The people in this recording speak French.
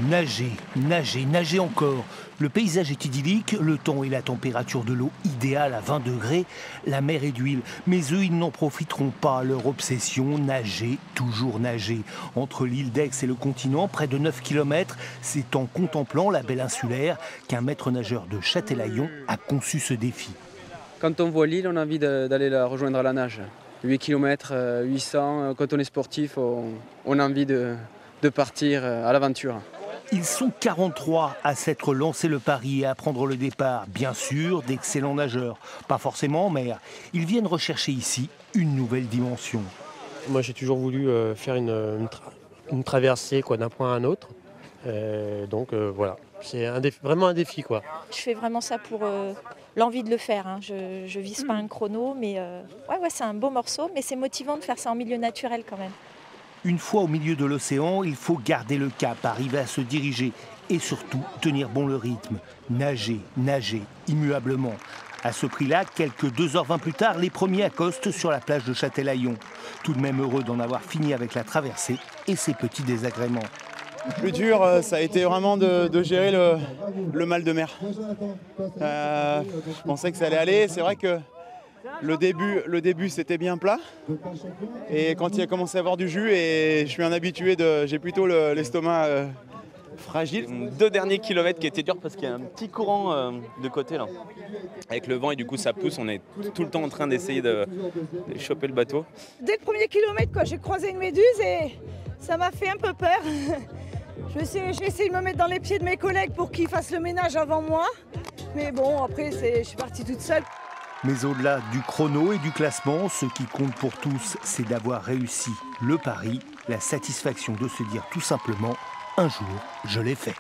Nager, nager, nager encore. Le paysage est idyllique, le temps et la température de l'eau idéale à 20 degrés, la mer est d'huile. Mais eux, ils n'en profiteront pas. Leur obsession, nager, toujours nager. Entre l'île d'Aix et le continent, près de 9 km, c'est en contemplant la belle insulaire qu'un maître nageur de Châtelaillon a conçu ce défi. Quand on voit l'île, on a envie d'aller la rejoindre à la nage. 8 km, 800, quand on est sportif, on a envie de partir à l'aventure. Ils sont 43 à s'être lancé le pari et à prendre le départ. Bien sûr, d'excellents nageurs. Pas forcément en mer. Ils viennent rechercher ici une nouvelle dimension. Moi, j'ai toujours voulu faire une traversée d'un point à un autre. Voilà, c'est vraiment un défi, quoi. Je fais vraiment ça pour l'envie de le faire. Hein. Je vise pas un chrono, mais ouais, c'est un beau morceau, mais c'est motivant de faire ça en milieu naturel quand même. Une fois au milieu de l'océan, il faut garder le cap, arriver à se diriger et surtout tenir bon le rythme. Nager, nager, immuablement. À ce prix-là, quelques 2h20 plus tard, les premiers accostent sur la plage de Châtelaillon. Tout de même heureux d'en avoir fini avec la traversée et ses petits désagréments. Le plus dur, ça a été vraiment de gérer le mal de mer. Je pensais que ça allait aller. C'est vrai que le début c'était bien plat. Et quand il a commencé à avoir du jus, et je suis un habitué, j'ai plutôt l'estomac fragile. 2 derniers kilomètres qui étaient durs parce qu'il y a un petit courant de côté là. Avec le vent et du coup ça pousse, on est tout le temps en train d'essayer de choper le bateau. Dès le premier kilomètre, j'ai croisé une méduse et ça m'a fait un peu peur. J'ai essayé de me mettre dans les pieds de mes collègues pour qu'ils fassent le ménage avant moi. Mais bon, après, je suis partie toute seule. Mais au-delà du chrono et du classement, ce qui compte pour tous, c'est d'avoir réussi le pari, la satisfaction de se dire tout simplement « un jour, je l'ai fait ».